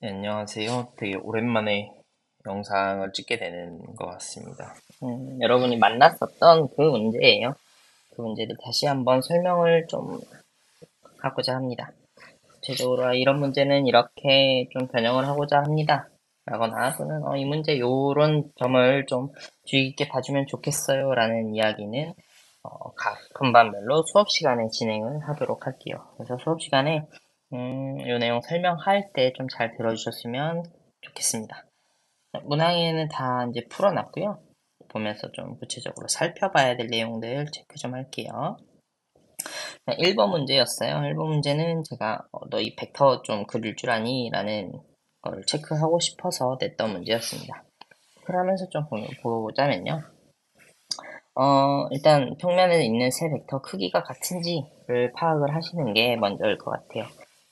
네, 안녕하세요. 되게 오랜만에 영상을 찍게 되는 것 같습니다. 여러분이 만났었던 그 문제예요. 그 문제를 다시 한번 설명을 좀 하고자 합니다. 구체적으로 이런 문제는 이렇게 좀 변형을 하고자 합니다. 라거나 또는 이 문제 요런 점을 좀 주의 깊게 봐주면 좋겠어요. 라는 이야기는 각 분반별로 수업 시간에 진행을 하도록 할게요. 그래서 수업 시간에 요 내용 설명할 때 좀 잘 들어주셨으면 좋겠습니다. 문항에는 다 이제 풀어놨고요. 보면서 좀 구체적으로 살펴봐야 될 내용들 체크 좀 할게요. 1번 문제였어요. 1번 문제는 제가 너희 벡터 좀 그릴 줄 아니? 라는 거를 체크하고 싶어서 냈던 문제였습니다. 그러면서 좀 보자면요. 일단 평면에 있는 세 벡터 크기가 같은지를 파악을 하시는 게 먼저일 것 같아요.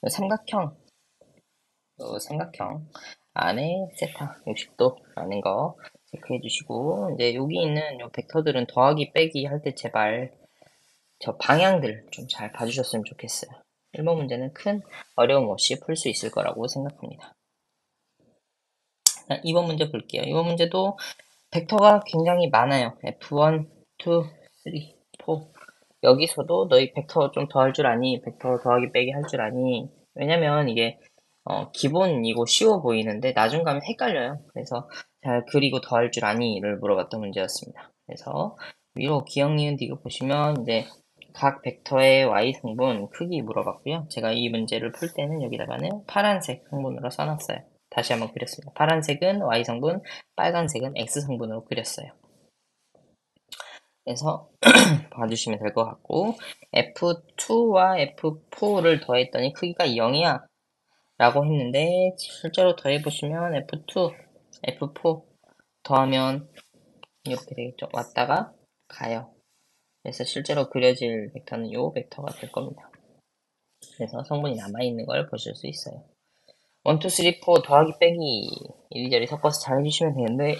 삼각형 안에 세타 60도라는 거 체크해 주시고, 이제 여기 있는 요 벡터들은 더하기 빼기 할 때 제발 저 방향들 좀 잘 봐주셨으면 좋겠어요. 1번 문제는 큰 어려움 없이 풀 수 있을 거라고 생각합니다. 2번 문제 볼게요. 2번 문제도 벡터가 굉장히 많아요. F1, 2, 3, 4. 여기서도 너희 벡터 좀 더 할 줄 아니? 벡터 더하기 빼기 할 줄 아니? 왜냐면 이게 기본이고 쉬워 보이는데 나중 가면 헷갈려요. 그래서 잘 그리고 더 할 줄 아니?를 물어봤던 문제였습니다. 그래서 위로 기억, 니은, 디귿 보시면 이제 각 벡터의 y 성분 크기 물어봤고요. 제가 이 문제를 풀 때는 여기다가는 파란색 성분으로 써놨어요. 다시 한번 그렸습니다. 파란색은 y 성분, 빨간색은 x 성분으로 그렸어요. 그래서 봐주시면 될 것 같고, F2와 F4를 더했더니 크기가 0이야 라고 했는데, 실제로 더해보시면 F2, F4 더하면 이렇게 되겠죠. 왔다가 가요. 그래서 실제로 그려질 벡터는 이 벡터가 될 겁니다. 그래서 성분이 남아있는 걸 보실 수 있어요. 1, 2, 3, 4 더하기 빼기 이리저리 섞어서 잘 해주시면 되는데,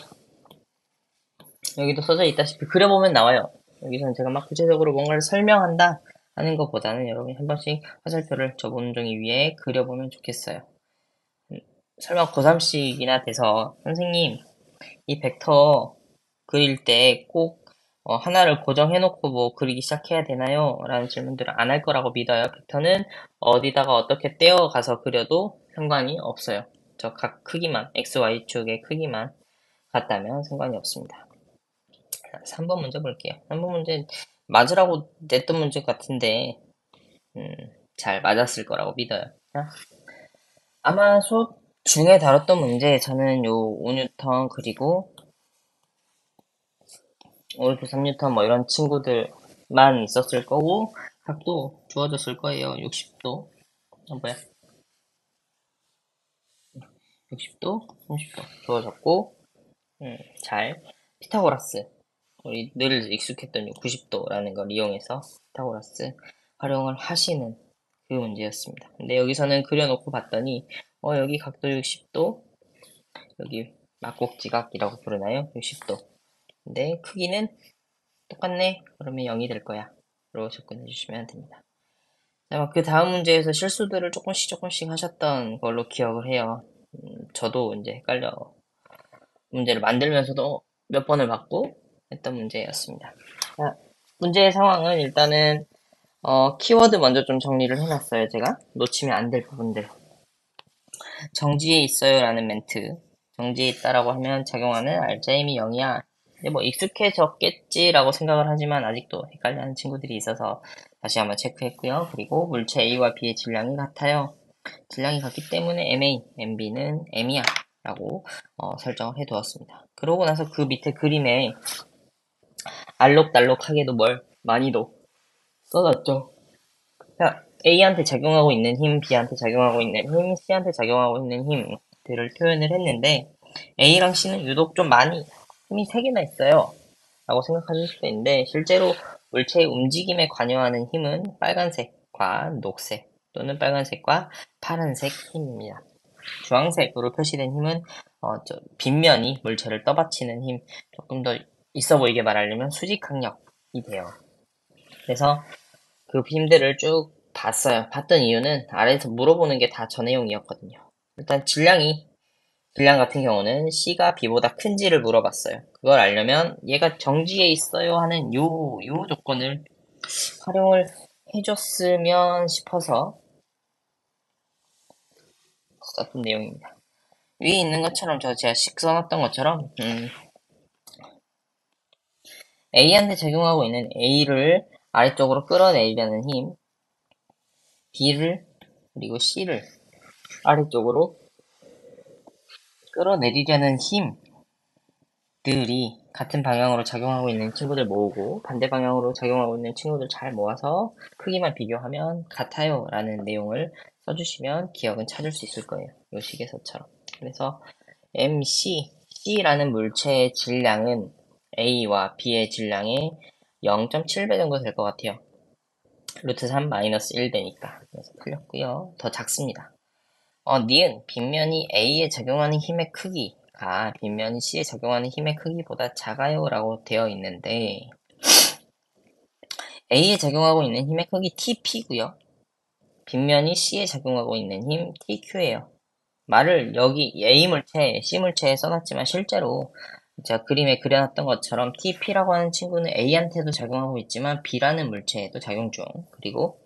여기도 써져 있다시피 그려보면 나와요. 여기서는 제가 막 구체적으로 뭔가를 설명한다 하는 것보다는 여러분이 한 번씩 화살표를 저 문종이 위에 그려보면 좋겠어요. 설마 고3식이나 돼서 선생님 이 벡터 그릴 때 꼭 하나를 고정해놓고 뭐 그리기 시작해야 되나요? 라는 질문들을 안 할 거라고 믿어요. 벡터는 어디다가 어떻게 떼어가서 그려도 상관이 없어요. 저 각 크기만, x, y축의 크기만 같다면 상관이 없습니다. 3번 문제 볼게요. 3번 문제 맞으라고 냈던 문제 같은데 잘 맞았을 거라고 믿어요. 아마 수업 중에 다뤘던 문제 저는 요 5뉴턴 그리고 5루트 3뉴턴 뭐 이런 친구들만 있었을 거고 각도 주어졌을 거예요. 60도 뭐야 60도 30도 주어졌고 잘 피타고라스 우리 늘 익숙했던 90도라는 걸 이용해서 피타고라스 활용을 하시는 그 문제였습니다. 근데 여기서는 그려놓고 봤더니 여기 각도 60도 여기 막곡지각이라고 부르나요? 60도 근데 크기는 똑같네? 그러면 0이 될 거야 로 접근해 주시면 됩니다. 그 다음 문제에서 실수들을 조금씩 하셨던 걸로 기억을 해요. 저도 이제 헷갈려 문제를 만들면서도 몇 번을 맞고 했던 문제였습니다. 자, 문제의 상황은 일단은 키워드 먼저 좀 정리를 해놨어요. 제가 놓치면 안 될 부분들. 정지에 있어요 라는 멘트. 정지에 있다라고 하면 작용하는 알짜임이 0이야. 근데 뭐 익숙해졌겠지라고 생각을 하지만 아직도 헷갈려하는 친구들이 있어서 다시 한번 체크했고요. 그리고 물체 A와 B의 질량이 같아요. 질량이 같기 때문에 MA, MB는 M이야 라고 설정을 해두었습니다. 그러고 나서 그 밑에 그림에 알록달록하게도 많이도 써놨죠. 자, A한테 작용하고 있는 힘, B한테 작용하고 있는 힘, C한테 작용하고 있는 힘들을 표현을 했는데 A랑 C는 유독 좀 많이 힘이 3개나 있어요. 라고 생각하실 수도 있는데 실제로 물체의 움직임에 관여하는 힘은 빨간색과 녹색 또는 빨간색과 파란색 힘입니다. 주황색으로 표시된 힘은 빗면이 물체를 떠받치는 힘, 조금 더 있어 보이게 말하려면 수직항력이 돼요. 그래서 그 힘들을 쭉 봤어요. 봤던 이유는 아래에서 물어보는 게 다 저 내용이었거든요. 일단 질량 같은 경우는 C가 B보다 큰지를 물어봤어요. 그걸 알려면 얘가 정지에 있어요 하는 요 조건을 활용을 해줬으면 싶어서 썼던 내용입니다. 위에 있는 것처럼 제가 써놨던 것처럼 A한테 적용하고 있는 A를 아래쪽으로 끌어내리려는 힘, B를 그리고 C를 아래쪽으로 끌어내리려는 힘들이 같은 방향으로 작용하고 있는 친구들 모으고 반대 방향으로 작용하고 있는 친구들 잘 모아서 크기만 비교하면 같아요 라는 내용을 써주시면 기억은 찾을 수 있을 거예요. 이 식에서처럼. 그래서 C라는 물체의 질량은 A와 B의 질량의 0.7배 정도 될 것 같아요. 루트 3 마이너스 1배니까. 그래서 틀렸고요. 더 작습니다. 니은 빗면이 A에 적용하는 힘의 크기가 빗면이 C에 적용하는 힘의 크기보다 작아요 라고 되어 있는데 A에 적용하고 있는 힘의 크기 TP고요. 빗면이 C에 적용하고 있는 힘 TQ예요. 말을 여기 A 물체, C 물체에 써놨지만 실제로 제가 그림에 그려놨던 것처럼 TP라고 하는 친구는 A한테도 작용하고 있지만 B라는 물체에도 작용 중. 그리고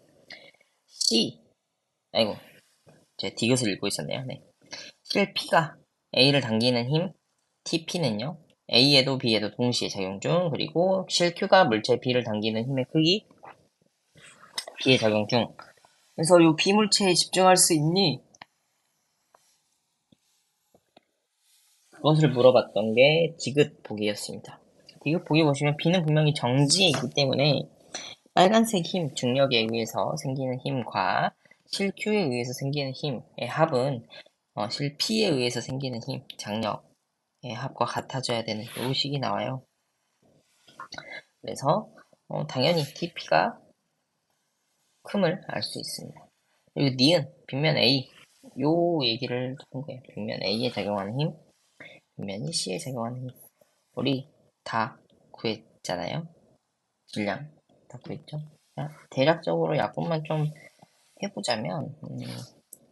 아이고, 제가 디귿을 읽고 있었네요. 네. 실 P가 A를 당기는 힘, TP는요, A에도 B에도 동시에 작용 중, 그리고 실 Q가 물체 B를 당기는 힘의 크기, B에 작용 중. 그래서 이 B 물체에 집중할 수 있니? 그것을 물어봤던 게 디귿 보기였습니다. 디귿 보기 보시면 B는 분명히 정지에 있기 때문에 빨간색 힘, 중력에 의해서 생기는 힘과 실 Q에 의해서 생기는 힘의 합은 실 P에 의해서 생기는 힘, 장력의 합과 같아져야 되는 요 식이 나와요. 그래서 당연히 TP가 큼을 알 수 있습니다. 그리고 니은, 빗면 A 요 얘기를 한 거예요. 빗면 A에 작용하는 힘, 빗면이 C에 작용하는 힘. 우리 다 구했잖아요. 질량 다 구했죠. 자, 대략적으로 약분만 좀 해보자면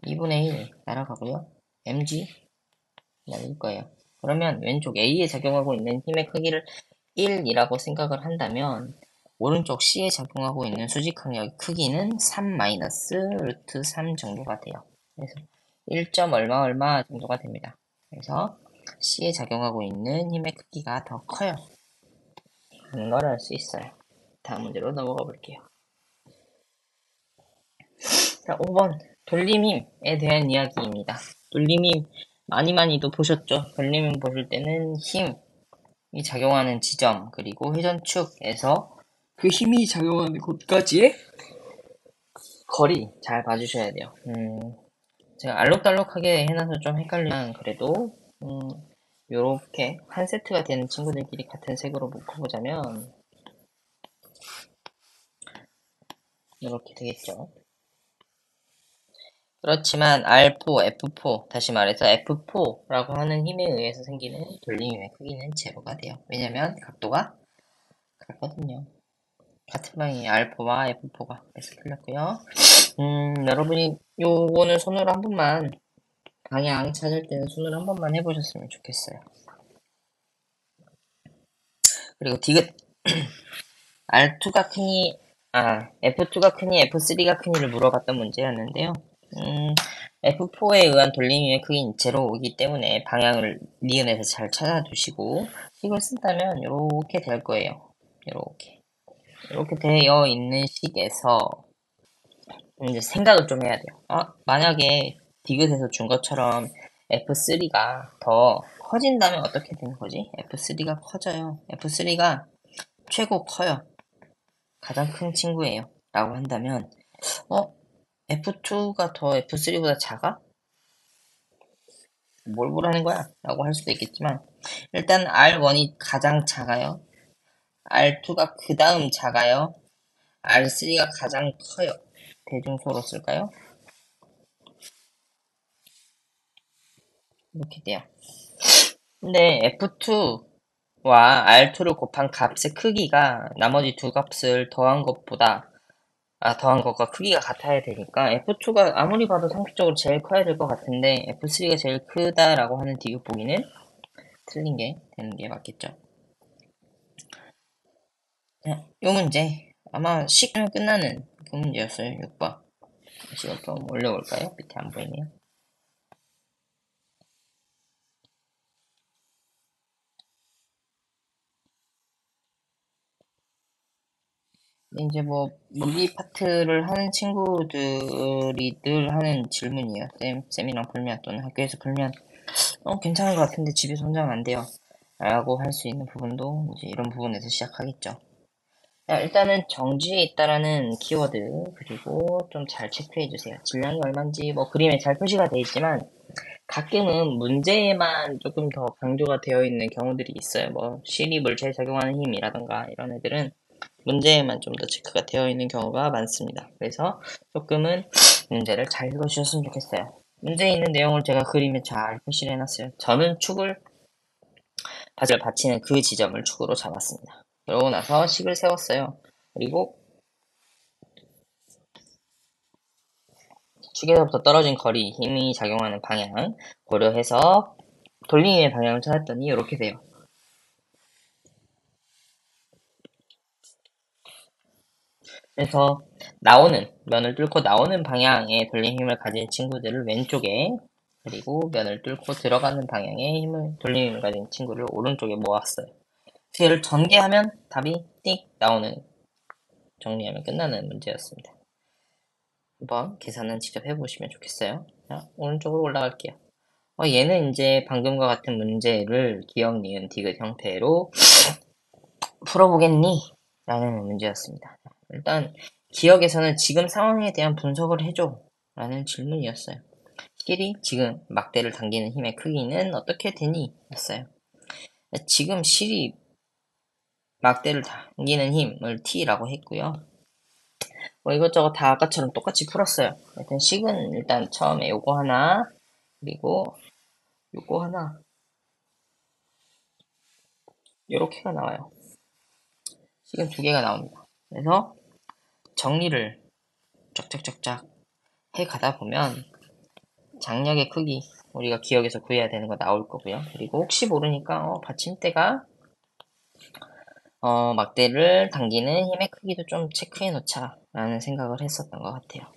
2분의 1 날아가고요. mg 날릴 거예요. 그러면 왼쪽 A에 작용하고 있는 힘의 크기를 1이라고 생각을 한다면 오른쪽 C에 작용하고 있는 수직항력의 크기는 3 마이너스 루트 3 정도가 돼요. 그래서 1. 얼마 얼마 정도가 됩니다. 그래서 C에 작용하고 있는 힘의 크기가 더 커요. 하는 걸 알 수 있어요. 다음 문제로 넘어가 볼게요. 자, 5번 돌림힘에 대한 이야기입니다. 돌림힘 많이도 보셨죠? 돌림힘 보실 때는 힘이 작용하는 지점 그리고 회전축에서 그 힘이 작용하는 곳까지의 거리 잘 봐주셔야 돼요. 제가 알록달록하게 해놔서 좀 헷갈리면 그래도 요렇게 한 세트가 되는 친구들끼리 같은 색으로 묶어보자면 이렇게 되겠죠. 그렇지만 R4, F4, 다시 말해서 F4라고 하는 힘에 의해서 생기는 돌림힘의 크기는 제로가 돼요. 왜냐면 각도가 같거든요. 같은 방향이 R4와 F4가. 그래서 틀렸고요. 여러분이 요거는 손으로 한 번만 방향 찾을 때는 손으로 한 번만 해보셨으면 좋겠어요. 그리고 디귿 R2가 크니 F2가 크니 F3가 크니를 물어봤던 문제였는데요. F4에 의한 돌림힘의 크기는 제로이기 때문에 방향을 니은에서 잘 찾아두시고 식을 쓴다면 이렇게 될 거예요. 이렇게 되어 있는 식에서 이제 생각을 좀 해야 돼요. 만약에 디귿에서 준 것처럼 F3가 더 커진다면 어떻게 되는 거지? F3가 커져요. F3가 최고 커요. 가장 큰 친구예요. 라고 한다면 F2가 더 F3보다 작아? 뭘 보라는 거야? 라고 할 수도 있겠지만 일단 R1이 가장 작아요. R2가 그 다음 작아요. R3가 가장 커요. 대중소로 쓸까요? 이렇게 돼요. 근데 F2와 R2를 곱한 값의 크기가 나머지 두 값을 더한 것보다 더한 것과 크기가 같아야 되니까 F2가 아무리 봐도 상식적으로 제일 커야 될 것 같은데 F3가 제일 크다라고 하는 디귿 보기는 틀린 게 되는 게 맞겠죠. 자, 요 문제 아마 식으면 끝나는 그 문제였어요. 6번. 시간 좀 올려볼까요? 밑에 안 보이네요. 이제 뭐 무기 파트를 하는 친구들이 늘 하는 질문이에요. 쌤이랑 풀면 또는 학교에서 풀면 괜찮은 것 같은데 집에서 혼자는 안 돼요. 라고 할 수 있는 부분도 이제 이런 부분에서 시작하겠죠. 자, 일단은 정지에 있다라는 키워드 그리고 좀 잘 체크해 주세요. 질량이 얼마인지 뭐 그림에 잘 표시가 되어 있지만 가끔은 문제에만 조금 더 강조가 되어 있는 경우들이 있어요. 뭐 실이 물체에 적용하는 힘이라던가 이런 애들은 문제에만 좀 더 체크가 되어 있는 경우가 많습니다. 그래서 조금은 문제를 잘 읽어주셨으면 좋겠어요. 문제에 있는 내용을 제가 그림에 잘 표시를 해놨어요. 저는 바지를 받치는 그 지점을 축으로 잡았습니다. 그러고 나서 식을 세웠어요. 그리고 축에서부터 떨어진 거리, 힘이 작용하는 방향 고려해서 돌리기의 방향을 찾았더니 이렇게 돼요. 그래서 면을 뚫고 나오는 방향의 돌림 힘을 가진 친구들을 왼쪽에 그리고 면을 뚫고 들어가는 방향의 돌림 힘을 가진 친구를 오른쪽에 모았어요. 얘를 전개하면 답이 띡 나오는 정리하면 끝나는 문제였습니다. 한번 계산은 직접 해보시면 좋겠어요. 자, 오른쪽으로 올라갈게요. 얘는 이제 방금과 같은 문제를 기억, 니은, 디귿 형태로 풀어보겠니? 라는 문제였습니다. 일단 기억에서는 지금 상황에 대한 분석을 해줘 라는 질문이었어요. 실이 지금 막대를 당기는 힘의 크기는 어떻게 되니? 였어요. 지금 실이 막대를 당기는 힘을 T라고 했고요. 이것저것 다 아까처럼 똑같이 풀었어요. 일단 식은 일단 처음에 요거 하나 그리고 요거 하나 요렇게가 나와요. 식은 두 개가 나옵니다. 그래서 정리를 쫙쫙쫙쫙 해 가다 보면 장력의 크기 우리가 기억에서 구해야 되는 거 나올 거고요. 그리고 혹시 모르니까 받침대가 막대를 당기는 힘의 크기도 좀 체크해 놓자 라는 생각을 했었던 것 같아요.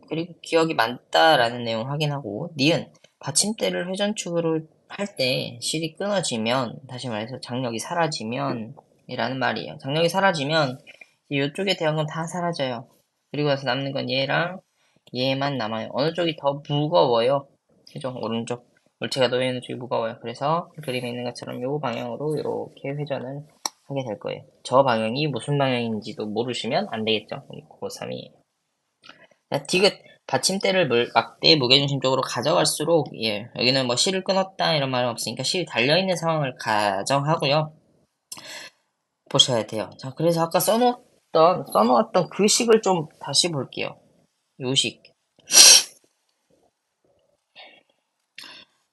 그리고 기억이 많다라는 내용 확인하고 니은 받침대를 회전축으로 할 때 실이 끊어지면 다시 말해서 장력이 사라지면 이라는 말이에요. 장력이 사라지면 이쪽에 대한 건 다 사라져요. 그리고 나서 남는 건 얘랑 얘만 남아요. 어느 쪽이 더 무거워요? 그죠? 오른쪽. 물체가 놓여있는 쪽이 무거워요. 그래서 그림에 있는 것처럼 이 방향으로 이렇게 회전을 하게 될 거예요. 저 방향이 무슨 방향인지도 모르시면 안 되겠죠? 우리 고3이에요. 디귿 받침대를 막대 무게중심 쪽으로 가져갈수록 예, 여기는 뭐 실을 끊었다 이런 말은 없으니까 실이 달려있는 상황을 가정하고요. 보셔야 돼요. 자, 그래서 아까 써놓았던 그 식을 좀 다시 볼게요. 요 식.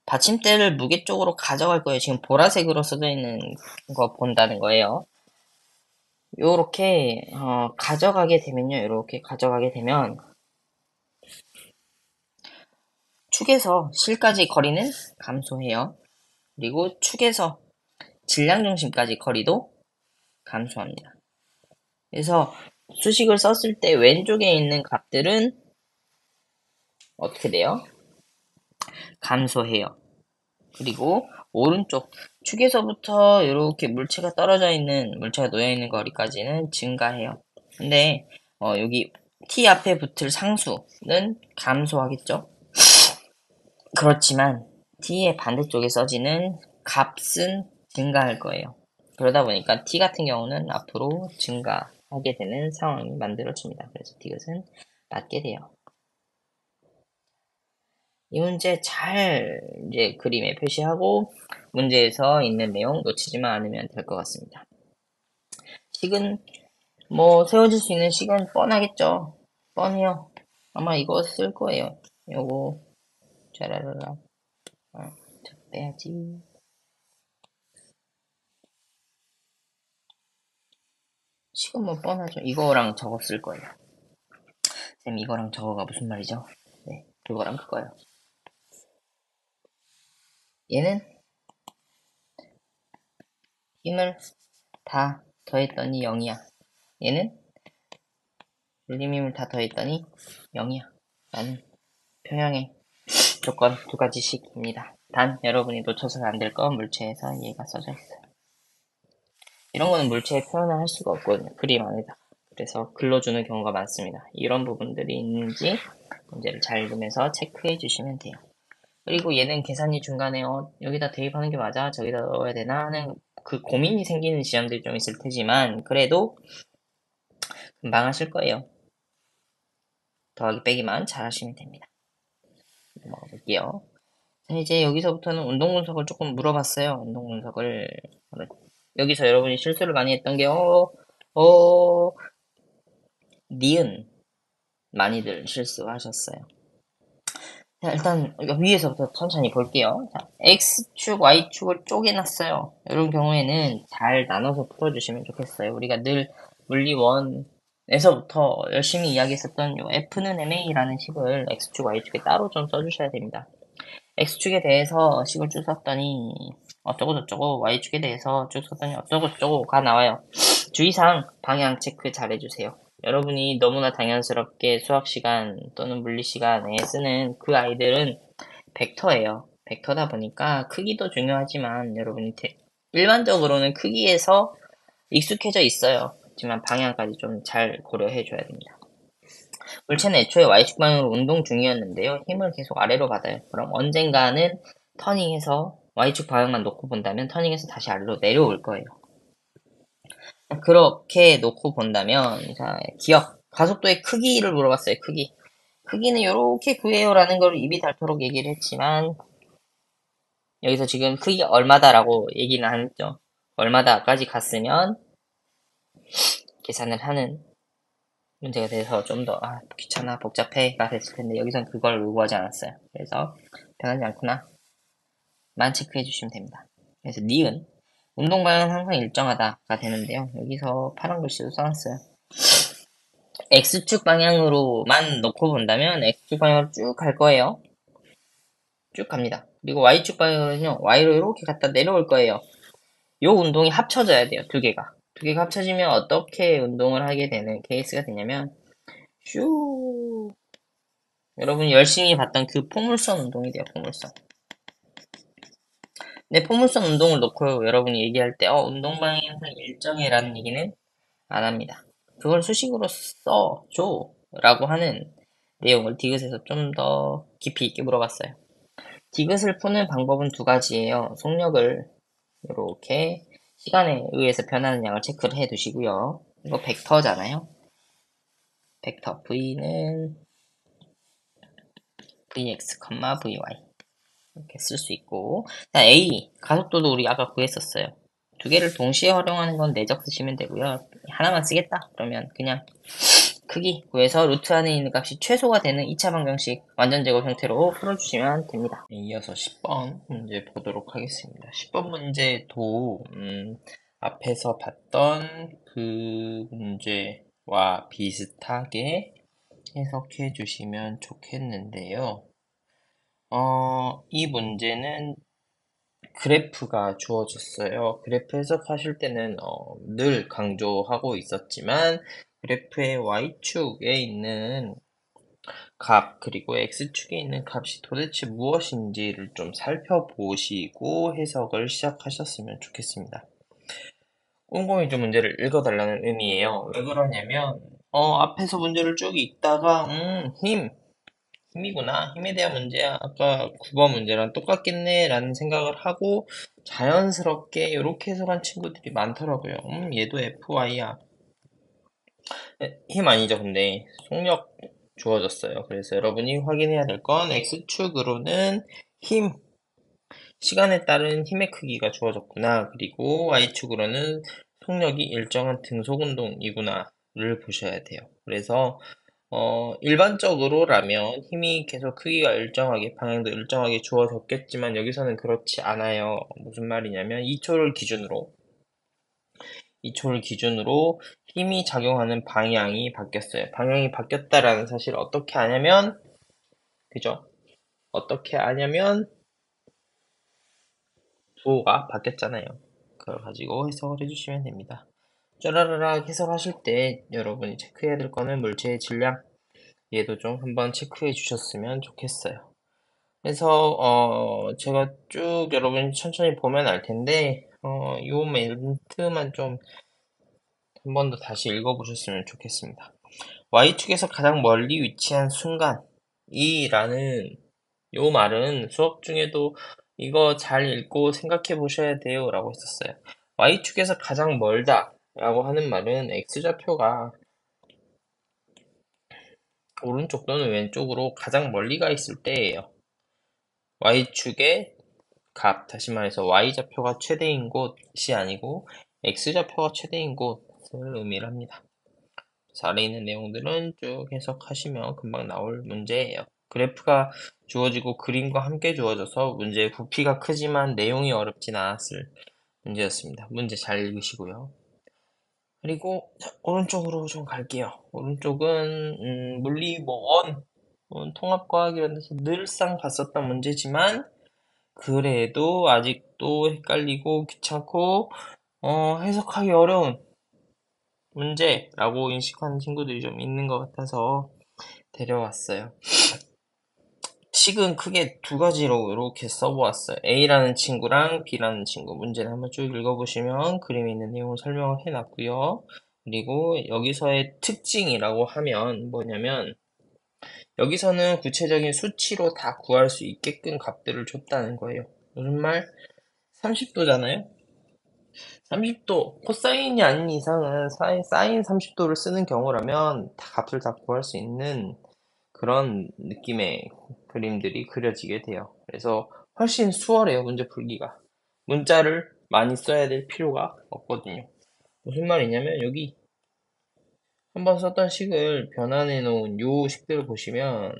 받침대를 무게 쪽으로 가져갈 거예요. 지금 보라색으로 써져 있는 거 본다는 거예요. 요렇게 가져가게 되면요. 요렇게 가져가게 되면 축에서 실까지 거리는 감소해요. 그리고 축에서 질량 중심까지 거리도 감소합니다. 그래서 수식을 썼을 때 왼쪽에 있는 값들은 어떻게 돼요? 감소해요. 그리고 오른쪽 축에서부터 이렇게 물체가 떨어져 있는 물체가 놓여 있는 거리까지는 증가해요. 근데 여기 t 앞에 붙을 상수는 감소하겠죠. 그렇지만 t의 반대쪽에 써지는 값은 증가할 거예요. 그러다 보니까 t 같은 경우는 앞으로 증가하게 되는 상황이 만들어집니다. 그래서 t것은 낮게 돼요. 이 문제 잘 이제 그림에 표시하고 문제에서 있는 내용 놓치지만 않으면 될 것 같습니다. 식은 뭐 세워질 수 있는 식은 뻔하겠죠. 뻔해요. 아마 이거 쓸 거예요. 요거 짜라라라. 빼야지. 식은 뭐 뻔하죠. 이거랑 저거 쓸 거예요. 쌤, 이거랑 저거가 무슨 말이죠? 네, 그거랑 그거요. 얘는 힘을 다 더했더니 0이야. 얘는 물림 힘을 다 더했더니 0이야. 라는 평형의 조건 두 가지씩입니다. 단 여러분이 놓쳐서는 안 될 건 물체에서 얘가 써져 있어요. 이런 거는 물체에 표현을 할 수가 없거든요. 그림 안에다. 그래서 글러주는 경우가 많습니다. 이런 부분들이 있는지 문제를 잘 보면서 체크해 주시면 돼요. 그리고 얘는 계산이 중간에 여기다 대입하는 게 맞아? 저기다 넣어야 되나? 하는 그 고민이 생기는 지점들이 좀 있을 테지만 그래도 금방 하실 거예요. 더하기 빼기만 잘 하시면 됩니다. 넘어가 볼게요. 자, 이제 여기서부터는 운동 분석을 조금 물어봤어요. 운동 분석을. 여기서 여러분이 실수를 많이 했던 게, 니은. 많이들 실수하셨어요. 자, 일단 위에서부터 천천히 볼게요. 자, X축, Y축을 쪼개놨어요. 이런 경우에는 잘 나눠서 풀어주시면 좋겠어요. 우리가 늘 물리1에서부터 열심히 이야기했었던 요 F는 MA라는 식을 X축, Y축에 따로 좀 써주셔야 됩니다. X축에 대해서 식을 쭉 썼더니 어쩌고저쩌고, Y축에 대해서 쭉 썼더니 어쩌고저쩌고가 나와요. 주의사항 방향 체크 잘 해주세요. 여러분이 너무나 당연스럽게 수학 시간 또는 물리 시간에 쓰는 그 아이들은 벡터예요. 벡터다 보니까 크기도 중요하지만 여러분이 일반적으로는 크기에서 익숙해져 있어요. 하지만 방향까지 좀 잘 고려해 줘야 됩니다. 물체는 애초에 Y축 방향으로 운동 중이었는데요. 힘을 계속 아래로 받아요. 그럼 언젠가는 터닝해서 Y축 방향만 놓고 본다면 터닝해서 다시 아래로 내려올 거예요. 그렇게 놓고 본다면 자, 기억, 가속도의 크기를 물어봤어요. 크기는 이렇게 구해요라는 걸 입이 닳도록 얘기를 했지만 여기서 지금 크기가 얼마다라고 얘기는 안 했죠. 얼마다까지 갔으면 계산을 하는 문제가 돼서 좀 더 귀찮아 복잡해가 됐을 텐데 여기선 그걸 요구하지 않았어요. 그래서 변하지 않구나 만 체크해 주시면 됩니다. 그래서 니은 운동 방향은 항상 일정하다가 되는데요. 여기서 파란 글씨도 써놨어요. X축 방향으로만 놓고 본다면 X축 방향으로 쭉 갈 거예요. 쭉 갑니다. 그리고 Y축 방향으로는요. Y로 이렇게 갔다 내려올 거예요. 요 운동이 합쳐져야 돼요. 두 개가. 두 개가 합쳐지면 어떻게 운동을 하게 되는 케이스가 되냐면 슈 여러분이 열심히 봤던 그 포물선 운동이 돼요. 포물선. 근데 포물선 운동을 놓고 여러분이 얘기할 때 운동 방향이 항상 일정해라는 얘기는 안 합니다. 그걸 수식으로 써줘 라고 하는 내용을 디귿에서 좀 더 깊이 있게 물어봤어요. 디귿을 푸는 방법은 두 가지예요. 속력을 이렇게 시간에 의해서 변하는 양을 체크를 해 두시고요. 이거 벡터잖아요. 벡터 V는 Vx, Vy 이렇게 쓸 수 있고 자, A 가속도도 우리 아까 구했었어요. 두 개를 동시에 활용하는 건 내적 쓰시면 되고요. 하나만 쓰겠다 그러면 그냥 크기 구해서 루트 안에 있는 값이 최소가 되는 2차 방정식 완전 제곱 형태로 풀어주시면 됩니다. 이어서 10번 문제 보도록 하겠습니다. 10번 문제도 앞에서 봤던 그 문제와 비슷하게 해석해 주시면 좋겠는데요. 이 문제는 그래프가 주어졌어요. 그래프 해석하실 때는 늘 강조하고 있었지만 그래프의 Y축에 있는 값 그리고 X축에 있는 값이 도대체 무엇인지를 좀 살펴보시고 해석을 시작하셨으면 좋겠습니다. 꼼꼼히 좀 문제를 읽어달라는 의미예요. 왜 그러냐면 앞에서 문제를 쭉 읽다가 힘이구나. 힘에 대한 문제야. 아까 9번 문제랑 똑같겠네. 라는 생각을 하고 자연스럽게 이렇게 해석한 친구들이 많더라고요. 얘도 FY야. 힘 아니죠, 근데. 속력 주어졌어요. 그래서 여러분이 확인해야 될 건 X축으로는 힘, 시간에 따른 힘의 크기가 주어졌구나. 그리고 Y축으로는 속력이 일정한 등속 운동이구나를 보셔야 돼요. 그래서 일반적으로라면 힘이 계속 크기가 일정하게, 방향도 일정하게 주어졌겠지만 여기서는 그렇지 않아요. 무슨 말이냐면 2초를 기준으로 이 초를 기준으로 힘이 작용하는 방향이 바뀌었어요. 방향이 바뀌었다라는 사실을 어떻게 아냐면, 그죠? 어떻게 아냐면, 부호가 바뀌었잖아요. 그걸 가지고 해석을 해주시면 됩니다. 쪼라라락 해석하실 때 여러분이 체크해야 될 거는 물체의 질량, 얘도 좀 한번 체크해 주셨으면 좋겠어요. 그래서 제가 쭉 여러분이 천천히 보면 알 텐데 요 멘트만 좀 한 번 더 다시 읽어보셨으면 좋겠습니다. Y축에서 가장 멀리 위치한 순간 이라는 요 말은 수업 중에도 이거 잘 읽고 생각해 보셔야 돼요 라고 했었어요. Y축에서 가장 멀다 라고 하는 말은 X좌표가 오른쪽 또는 왼쪽으로 가장 멀리 가 있을 때예요. Y축의 값, 다시 말해서 Y좌표가 최대인 곳이 아니고 X좌표가 최대인 곳을 의미를 합니다. 아래에 있는 내용들은 쭉 해석하시면 금방 나올 문제예요. 그래프가 주어지고 그림과 함께 주어져서 문제의 부피가 크지만 내용이 어렵진 않았을 문제였습니다. 문제 잘 읽으시고요. 그리고 오른쪽으로 좀 갈게요. 오른쪽은 물리 통합과학 이런 데서 늘상 봤었던 문제지만 그래도 아직도 헷갈리고 귀찮고 해석하기 어려운 문제라고 인식하는 친구들이 좀 있는 것 같아서 데려왔어요. 식은 크게 두 가지로 이렇게 써보았어요. A라는 친구랑 B라는 친구. 문제를 한번 쭉 읽어보시면 그림에 있는 내용을 설명을 해놨고요. 그리고 여기서의 특징이라고 하면 뭐냐면 여기서는 구체적인 수치로 다 구할 수 있게끔 값들을 줬다는 거예요. 무슨 말? 30도잖아요? 30도, 코사인이 아닌 이상은 사인 30도를 쓰는 경우라면 다 값을 다 구할 수 있는 그런 느낌의 그림들이 그려지게 돼요. 그래서 훨씬 수월해요, 문제 풀기가. 문자를 많이 써야 될 필요가 없거든요. 무슨 말이냐면 여기 한번 썼던 식을 변환해 놓은 요 식들을 보시면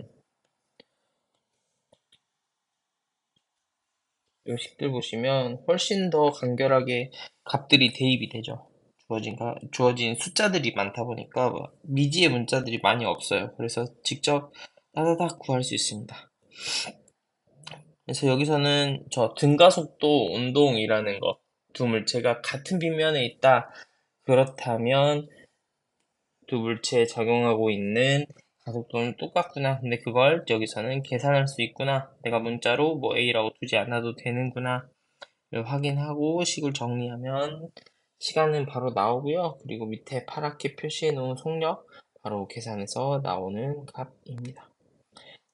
요 식들 보시면 훨씬 더 간결하게 값들이 대입이 되죠. 주어진 숫자들이 많다 보니까 뭐 미지의 문자들이 많이 없어요. 그래서 직접 따다닥 구할 수 있습니다. 그래서 여기서는 저 등가속도 운동이라는 거, 두 물체가 같은 빗면에 있다. 그렇다면 두 물체에 적용하고 있는 가속도는 똑같구나. 근데 그걸 여기서는 계산할 수 있구나. 내가 문자로 뭐 A라고 두지 않아도 되는구나. 확인하고 식을 정리하면 시간은 바로 나오고요. 그리고 밑에 파랗게 표시해 놓은 속력 바로 계산해서 나오는 값입니다.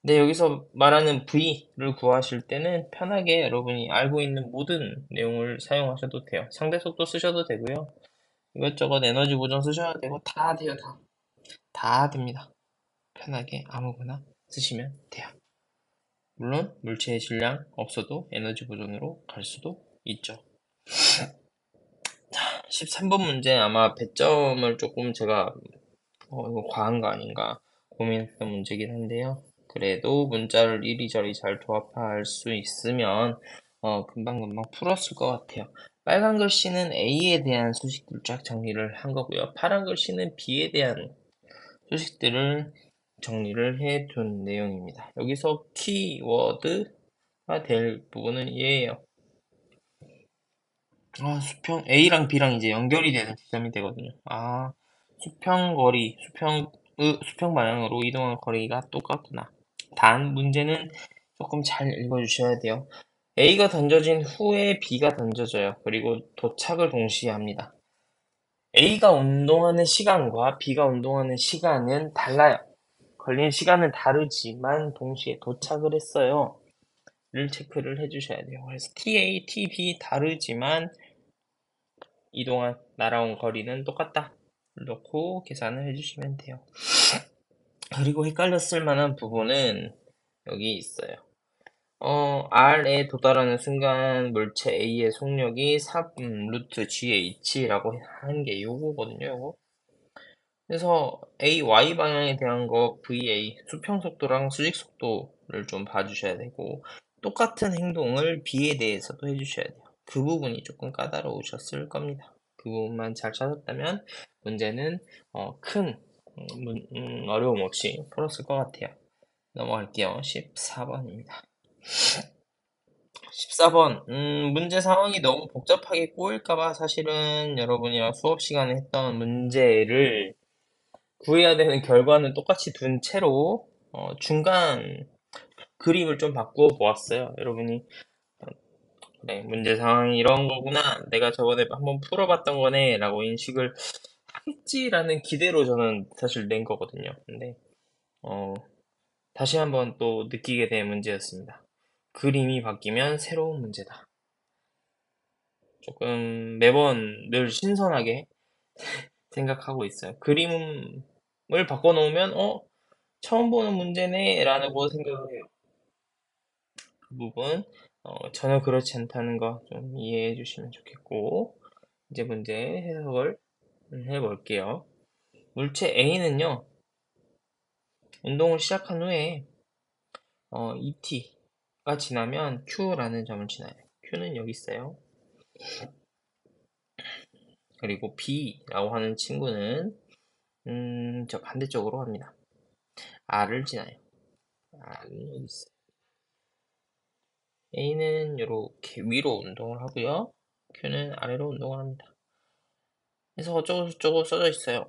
근데 여기서 말하는 V를 구하실 때는 편하게 여러분이 알고 있는 모든 내용을 사용하셔도 돼요. 상대속도 쓰셔도 되고요. 이것저것 에너지 보정 쓰셔도 되고 다 돼요. 다 됩니다. 편하게 아무거나 쓰시면 돼요. 물론 물체의 질량 없어도 에너지 보존으로 갈 수도 있죠. 13번 문제 아마 배점을 조금 제가 이거 과한 거 아닌가 고민했던 문제긴 한데요. 그래도 문자를 이리저리 잘 조합할 수 있으면 금방금방 풀었을 것 같아요. 빨간 글씨는 A에 대한 소식들 쫙 정리를 한 거고요. 파란 글씨는 B에 대한 소식들을 정리를 해 둔 내용입니다. 여기서 키워드가 될 부분은 얘예요. 수평 A랑 B랑 이제 연결이 되는 지점이 되거든요. 수평 방향으로 이동한 거리가 똑같구나. 단 문제는 조금 잘 읽어주셔야 돼요. A가 던져진 후에 B가 던져져요. 그리고 도착을 동시에 합니다. A가 운동하는 시간과 B가 운동하는 시간은 달라요. 걸린 시간은 다르지만 동시에 도착을 했어요. 를 체크를 해주셔야 돼요. 그래서 TA, TB 다르지만 이동한 날아온 거리는 똑같다. 넣고 계산을 해주시면 돼요. 그리고 헷갈렸을 만한 부분은 여기 있어요. R에 도달하는 순간 물체 A의 속력이 3 루트 GH라고 하는 게 요거거든요, 요거. 그래서 Y 방향에 대한 거 VA, 수평 속도랑 수직 속도를 좀 봐주셔야 되고, 똑같은 행동을 B에 대해서도 해주셔야 돼요. 그 부분이 조금 까다로우셨을 겁니다. 그 부분만 잘 찾았다면 문제는 큰 어려움 없이 풀었을 것 같아요. 넘어갈게요. 14번입니다. 14번, 문제 상황이 너무 복잡하게 꼬일까봐 사실은 여러분이랑 수업 시간에 했던 문제를 구해야 되는 결과는 똑같이 둔 채로 중간 그림을 좀 바꾸어 보았어요. 여러분이 그래, 문제 상황이 이런 거구나. 내가 저번에 한번 풀어봤던 거네. 라고 인식을 하겠지라는 기대로 저는 사실 낸 거거든요. 근데 다시 한번 또 느끼게 된 문제였습니다. 그림이 바뀌면 새로운 문제다. 조금 매번 늘 신선하게 생각하고 있어요. 그림을 바꿔놓으면 처음 보는 문제네 라고 생각을 해요. 그 부분 전혀 그렇지 않다는 거 좀 이해해 주시면 좋겠고, 이제 문제 해석을 해볼게요. 물체 A는요, 운동을 시작한 후에 ET가 지나면 Q라는 점을 지나요. Q는 여기 있어요. 그리고 B라고 하는 친구는 저 반대쪽으로 갑니다. R을 지나요. R은 여기 있어요. A는 이렇게 위로 운동을 하고요. Q는 아래로 운동을 합니다. 그래서 어쩌고저쩌고 써져 있어요.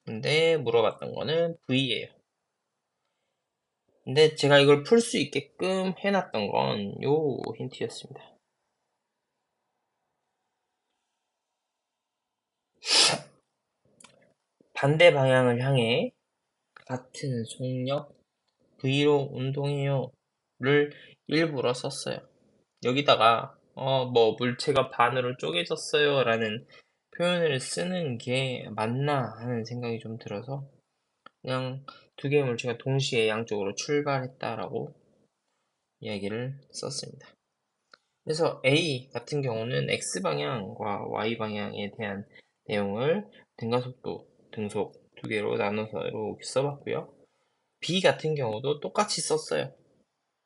근데 물어봤던 거는 V예요. 근데 제가 이걸 풀 수 있게끔 해놨던 건 요 힌트였습니다. 반대 방향을 향해 같은 속력 V로 운동해요를 일부러 썼어요. 여기다가 뭐 물체가 반으로 쪼개졌어요 라는 표현을 쓰는 게 맞나 하는 생각이 좀 들어서 그냥 두 개의 물체가 동시에 양쪽으로 출발했다라고 이야기를 썼습니다. 그래서 A 같은 경우는 X방향과 Y방향에 대한 내용을 등가속도, 등속 두 개로 나눠서 이렇게 써봤고요. B 같은 경우도 똑같이 썼어요.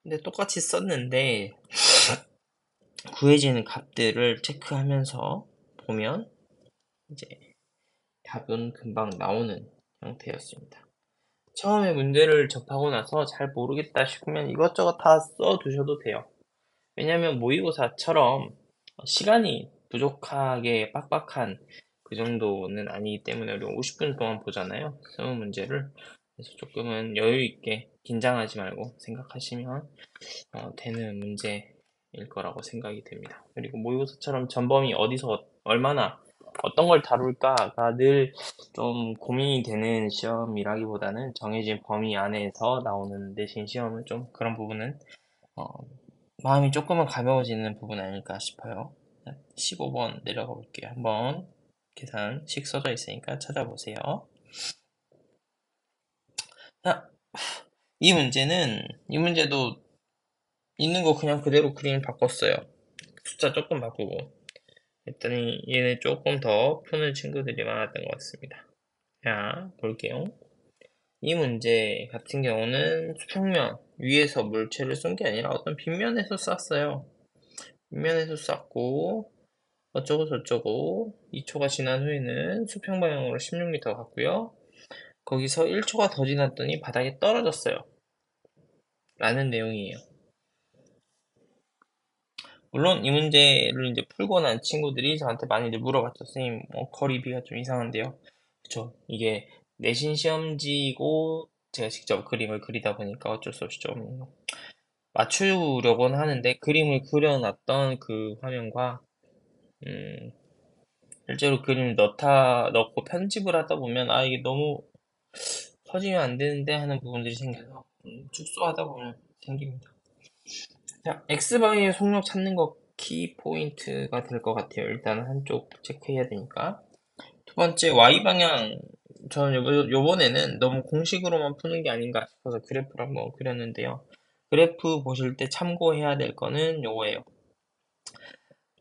근데 똑같이 썼는데 구해지는 값들을 체크하면서 보면 이제 답은 금방 나오는 형태였습니다. 처음에 문제를 접하고 나서 잘 모르겠다 싶으면 이것저것 다 써두셔도 돼요. 왜냐하면 모의고사처럼 시간이 부족하게 빡빡한 그 정도는 아니기 때문에 우리 50분 동안 보잖아요. 20문제를. 그래서 조금은 여유 있게 긴장하지 말고 생각하시면 되는 문제일 거라고 생각이 됩니다. 그리고 모의고사처럼 전범위 어디서 얼마나 어떤 걸 다룰까가 늘 좀 고민이 되는 시험이라기보다는 정해진 범위 안에서 나오는 내신 시험은 좀 그런 부분은 어, 마음이 조금은 가벼워지는 부분 아닐까 싶어요. 15번 내려가 볼게요. 한번 계산식 써져 있으니까 찾아보세요. 자, 이 문제도 있는 거 그냥 그대로 그림 바꿨어요. 숫자 조금 바꾸고. 했더니 얘는 조금 더 푸는 친구들이 많았던 것 같습니다. 자, 볼게요. 이 문제 같은 경우는 수평면 위에서 물체를 쏜 게 아니라 어떤 빗면에서 쐈어요. 빗면에서 쐈고 어쩌고 저쩌고 2초가 지난 후에는 수평 방향으로 16m 갔고요. 거기서 1초가 더 지났더니 바닥에 떨어졌어요. 라는 내용이에요. 물론 이 문제를 이제 풀고 난 친구들이 저한테 많이들 물어봤죠. 선생님, 거리비가 좀 이상한데요. 그쵸. 이게 내신 시험지고 제가 직접 그림을 그리다 보니까 어쩔 수 없이 좀 맞추려고는 하는데 그림을 그려놨던 그 화면과 실제로 그림을 넣고 편집을 하다 보면 이게 너무 커지면 안 되는데 하는 부분들이 생겨서 축소하다 보면 생깁니다. 자, X방향의 속력 찾는 거 키 포인트가 될 것 같아요. 일단 한쪽 체크해야 되니까. 두 번째 Y방향 저는 요번에는 너무 공식으로만 푸는 게 아닌가 싶어서 그래프를 한번 그렸는데요. 그래프 보실 때 참고해야 될 거는 요거예요.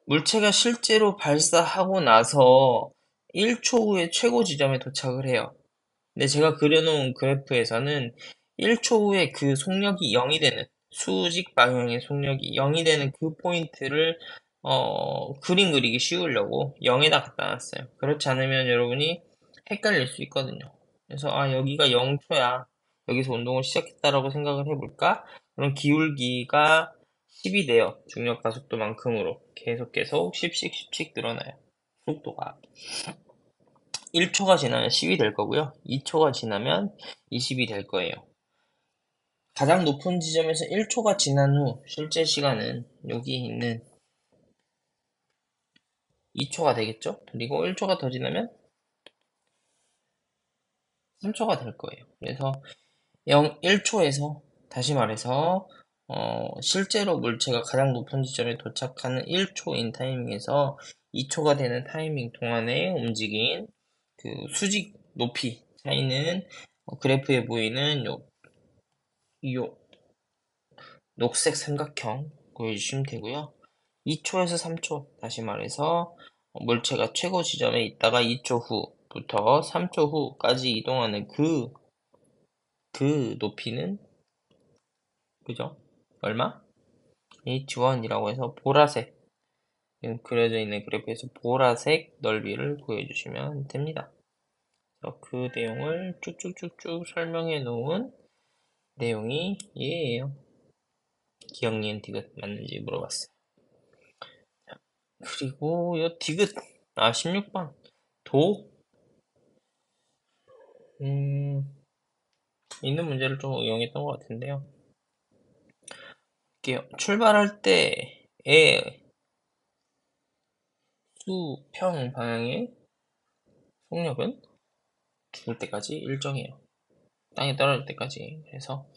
물체가 실제로 발사하고 나서 1초 후에 최고 지점에 도착을 해요. 근데 제가 그려놓은 그래프에서는 1초 후에 그 속력이 0이 되는 수직 방향의 속력이 0이 되는 그 포인트를 그림 그리기 쉬우려고 0에다 갖다 놨어요. 그렇지 않으면 여러분이 헷갈릴 수 있거든요. 그래서 여기가 0초야. 여기서 운동을 시작했다라고 생각을 해볼까? 그럼 기울기가 10이 돼요. 중력 가속도만큼으로 계속 10씩 늘어나요. 속도가 1초가 지나면 10이 될 거고요. 2초가 지나면 20이 될 거예요. 가장 높은 지점에서 1초가 지난 후 실제 시간은 여기 있는 2초가 되겠죠? 그리고 1초가 더 지나면 3초가 될 거예요. 그래서 1초에서 다시 말해서 실제로 물체가 가장 높은 지점에 도착하는 1초인 타이밍에서 2초가 되는 타이밍 동안에 움직인 그 수직 높이 차이는 그래프에 보이는 요 녹색 삼각형 보여주시면 되고요. 2초에서 3초, 다시 말해서 물체가 최고 지점에 있다가 2초 후부터 3초 후까지 이동하는 그 높이는, 그죠? 얼마? H1이라고 해서 보라색, 지금 그려져 있는 그래프에서 보라색 넓이를 보여주시면 됩니다. 그 내용을 쭉쭉쭉쭉 설명해 놓은 내용이 얘예요. 기억, 니은, 디귿 맞는지 물어봤어요. 그리고 요 디귿 16번 도 있는 문제를 좀 응용했던 것 같은데요. 이게 출발할 때의 수평 방향의 속력은 죽을 때까지 일정해요. 땅에 떨어질 때까지. 그래서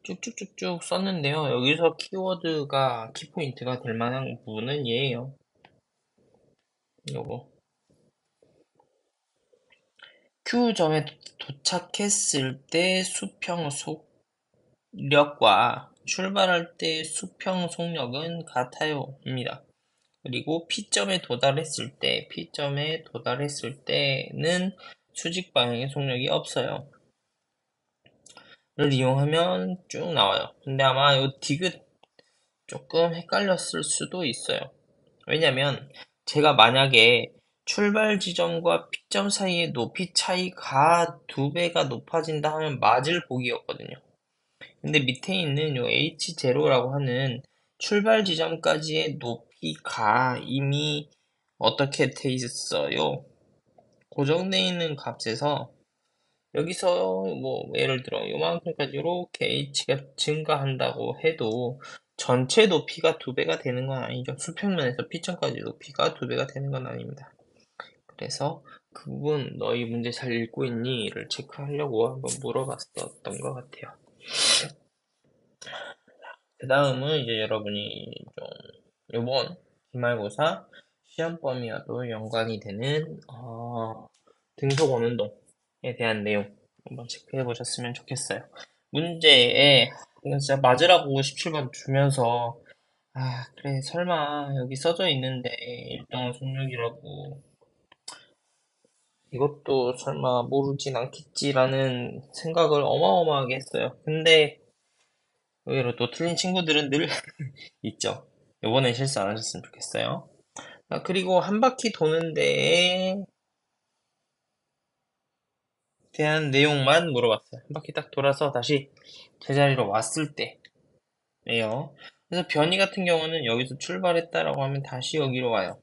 쭉쭉쭉쭉 썼는데요. 여기서 키워드가 키포인트가 될 만한 부분은 얘예요. 요거 Q점에 도착했을 때 수평 속력과 출발할 때 수평 속력은 같아요 입니다. 그리고 P점에 도달했을 때는 수직 방향의 속력이 없어요. 를 이용하면 쭉 나와요. 근데 아마 요 디귿 조금 헷갈렸을 수도 있어요. 왜냐면 제가 만약에 출발 지점과 P점 사이의 높이 차이가 2배가 높아진다 하면 맞을 보기였거든요. 근데 밑에 있는 요 H0라고 하는 출발 지점까지의 높이가 이미 어떻게 돼 있어요? 고정되어 있는 값에서 여기서 뭐 예를 들어 요만큼까지 이렇게 h가 증가한다고 해도 전체 높이가 2배가 되는 건 아니죠. 수평면에서 P점까지 높이가 2배가 되는 건 아닙니다. 그래서 그 부분 너희 문제 잘 읽고 있니?를 체크하려고 한번 물어봤었던 것 같아요. 그 다음은 이제 여러분이 좀 요번 기말고사 시험 범위와도 연관이 되는 등속 원운동에 대한 내용 한번 체크해 보셨으면 좋겠어요. 문제에 이건 진짜 맞으라고 17번 주면서 그래 설마 여기 써져 있는데 일정한 속력이라고 이것도 설마 모르진 않겠지라는 생각을 어마어마하게 했어요. 근데 의외로 또 틀린 친구들은 늘 있죠. 요번엔 실수 안 하셨으면 좋겠어요. 그리고 한 바퀴 도는 데에 대한 내용만 물어봤어요. 한 바퀴 딱 돌아서 다시 제자리로 왔을 때예요. 그래서 변이 같은 경우는 여기서 출발했다라고 하면 다시 여기로 와요.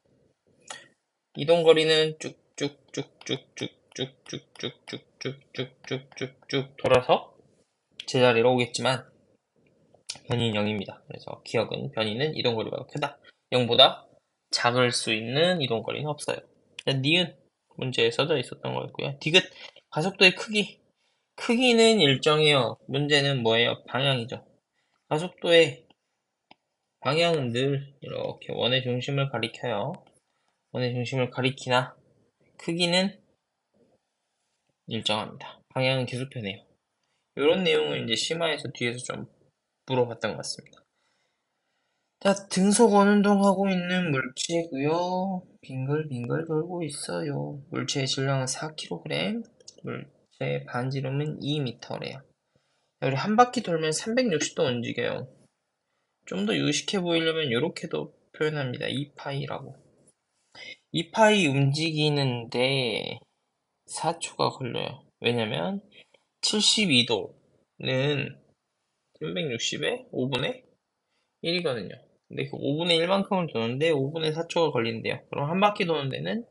이동 거리는 쭉쭉쭉쭉쭉쭉쭉쭉쭉쭉쭉쭉 돌아서 제자리로 오겠지만 변이는 0입니다. 그래서 기억은 변이는 이동거리가 크다. 0보다 작을 수 있는 이동거리는 없어요. 니은 문제에 써져 있었던 거였고요. 디귿 가속도의 크기는 일정해요. 문제는 뭐예요? 방향이죠. 가속도의 방향은 늘 이렇게 원의 중심을 가리켜요. 원의 중심을 가리키나 크기는 일정합니다. 방향은 계속 변해요. 이런 내용을 이제 심화해서 뒤에서 좀 물어봤던 것 같습니다. 자, 등속 원운동하고 있는 물체고요. 빙글빙글 돌고 있어요. 물체의 질량은 4kg, 물체의 반지름은 2m래요. 우리 한 바퀴 돌면 360도 움직여요. 좀 더 유식해 보이려면 이렇게도 표현합니다. 2파이라고. 2파이 움직이는데 4초가 걸려요. 왜냐면 72도는 360에 5분의 1이거든요. 근데 그 5분의 1만큼을 도는데 5분의 4초가 걸린대요. 그럼 한 바퀴 도는 데는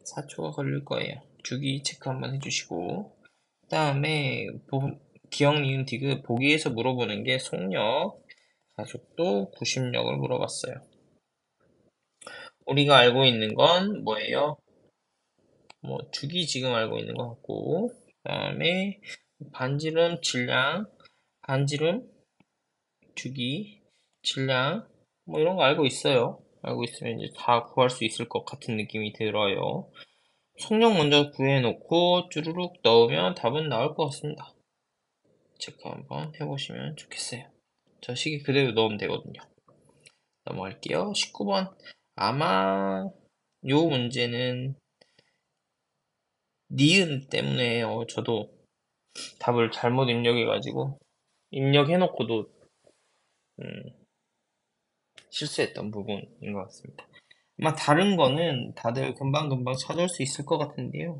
4초가 걸릴 거예요. 주기 체크 한번 해주시고, 그 다음에 기억, 니은, 디귿 보기에서 물어보는 게 속력, 가속도, 구심력을 물어봤어요. 우리가 알고 있는 건 뭐예요? 주기 지금 알고 있는 것 같고, 그 다음에 반지름, 질량, 반지름, 주기, 질량, 이런 거 알고 있어요. 알고 있으면 이제 다 구할 수 있을 것 같은 느낌이 들어요. 속력 먼저 구해놓고 쭈루룩 넣으면 답은 나올 것 같습니다. 체크 한번 해보시면 좋겠어요. 저 시계 그대로 넣으면 되거든요. 넘어갈게요. 19번. 아마 요 문제는 니은 때문에 저도 답을 잘못 입력해가지고 입력해놓고도 실수했던 부분인 것 같습니다. 아마 다른 거는 다들 금방금방 찾을 수 있을 것 같은데요.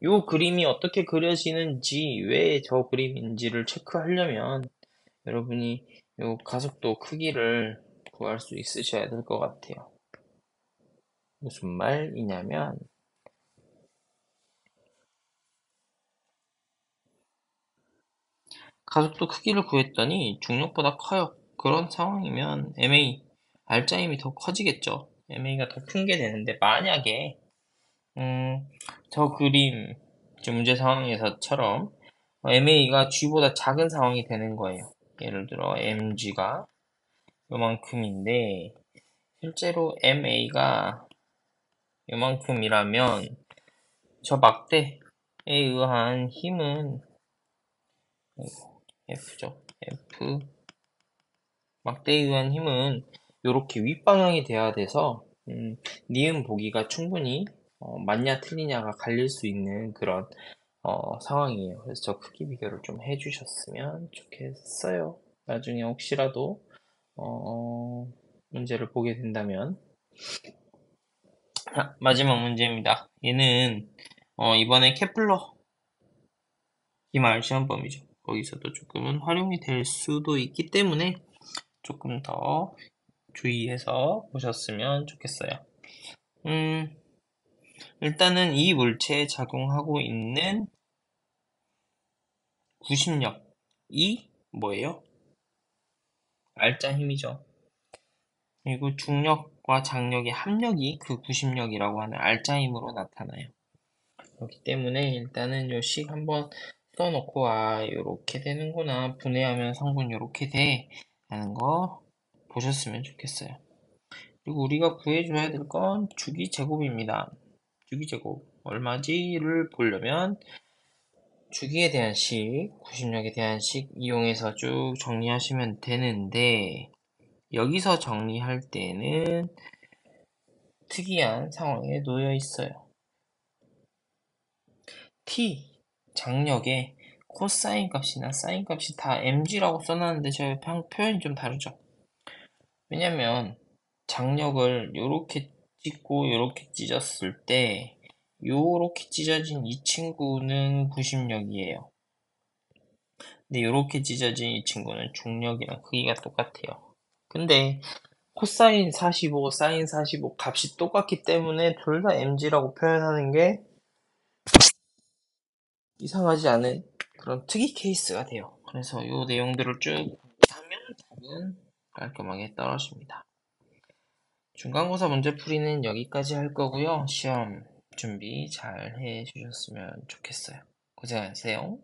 요 그림이 어떻게 그려지는지, 왜 저 그림인지를 체크하려면 여러분이 요 가속도 크기를 구할 수 있으셔야 될 것 같아요. 무슨 말이냐면, 가속도 크기를 구했더니 중력보다 커요. 그런 상황이면 MA, 알짜임이 더 커지겠죠. MA가 더 큰 게 되는데, 만약에 저 그림, 지금 문제 상황에서처럼 MA가 G보다 작은 상황이 되는 거예요. 예를 들어 MG가 요만큼인데 실제로 MA가 요만큼이라면 저 막대에 의한 힘은 F죠. F 막대에 의한 힘은 이렇게 윗방향이 돼야 돼서 니은 보기가 충분히 맞냐 틀리냐가 갈릴 수 있는 그런 상황이에요. 그래서 저 크기 비교를 좀 해주셨으면 좋겠어요. 나중에 혹시라도 문제를 보게 된다면. 마지막 문제입니다. 얘는 이번에 케플러 기말 시험범위죠. 거기서도 조금은 활용이 될 수도 있기 때문에 조금 더 주의해서 보셨으면 좋겠어요. 일단은 이 물체에 작용하고 있는 구심력이 뭐예요? 알짜 힘이죠. 그리고 중력과 장력의 합력이 그 구심력이라고 하는 알짜 힘으로 나타나요. 그렇기 때문에 일단은 요 식 한번 써놓고, 요렇게 되는구나. 분해하면 성분 요렇게 돼. 라는 거 보셨으면 좋겠어요. 그리고 우리가 구해줘야 될 건 주기제곱입니다. 주기제곱. 얼마지를 보려면 주기에 대한 식, 구심력에 대한 식 이용해서 쭉 정리하시면 되는데, 여기서 정리할 때는 특이한 상황에 놓여 있어요. t 장력에 코사인 값이나 사인 값이 다 mg라고 써놨는데 저 표현이 좀 다르죠. 왜냐면 장력을 요렇게 찍고 요렇게 찢었을 때 요렇게 찢어진 이 친구는 구심력이에요. 근데 요렇게 찢어진 이 친구는 중력이랑 크기가 똑같아요. 근데 코사인 45, 사인 45 값이 똑같기 때문에 둘 다 mg라고 표현하는 게 이상하지 않은 그런 특이 케이스가 돼요. 그래서 이 내용들을 쭉 하면 답은 깔끔하게 떨어집니다. 중간고사 문제풀이는 여기까지 할 거고요. 시험 준비 잘 해주셨으면 좋겠어요. 고생하세요.